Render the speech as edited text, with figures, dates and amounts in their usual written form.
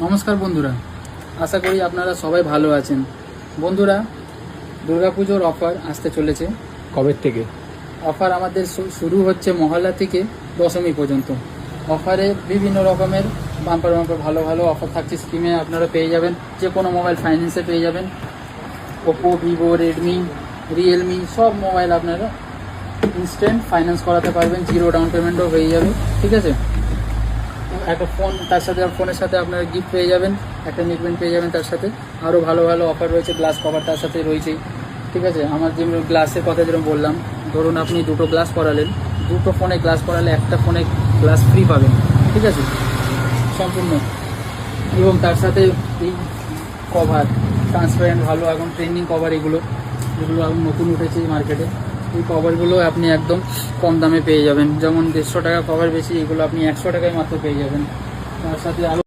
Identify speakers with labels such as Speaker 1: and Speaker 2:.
Speaker 1: নমস্কার বন্ধুরা, আশা করি আপনারা সবাই ভালো আছেন। বন্ধুরা, দুর্গাপুজোর অফার আসতে চলেছে।
Speaker 2: কবে থেকে?
Speaker 1: অফার আমাদের শুরু হচ্ছে মহালয়া থেকে দশমী পর্যন্ত। অফারে বিভিন্ন রকমের বাম্পার ভালো ভালো অফার থাকছে। স্কিমে আপনারা পেয়ে যাবেন, যে কোনো মোবাইল ফাইন্যান্সে পেয়ে যাবেন। ওপো, ভিভো, রেডমি, রিয়েলমি সব মোবাইল আপনারা ইনস্ট্যান্ট ফাইন্যান্স করাতে পারবেন, জিরো ডাউন পেমেন্টও হয়ে যাবে। ঠিক আছে, একটা ফোন, তার সাথে ফোনের সাথে আপনারা গিফট পেয়ে যাবেন, একটা নেকব্যান্ড পেয়ে যাবেন। তার সাথে আরও ভালো ভালো অফার রয়েছে, গ্লাস কভার তার সাথে রয়েছেই। ঠিক আছে, আমার যে গ্লাসের কথা যেরকম বললাম, ধরুন আপনি দুটো গ্লাস করালেন, দুটো ফোনে গ্লাস করালে একটা ফোনে গ্লাস ফ্রি পাবেন। ঠিক আছে, সম্পূর্ণ। এবং তার সাথে এই কভার ট্রান্সপারেন্ট ভালো, এখন ট্রেন্ডিং কভার এগুলো এখন নতুন উঠেছে মার্কেটে। এই কভারগুলো আপনি একদম কম দামে পেয়ে যাবেন। যেমন 150 টাকা কভার বেশি, এগুলো আপনি 100 টাকায় মাত্র পেয়ে যাবেন। তার সাথে আরও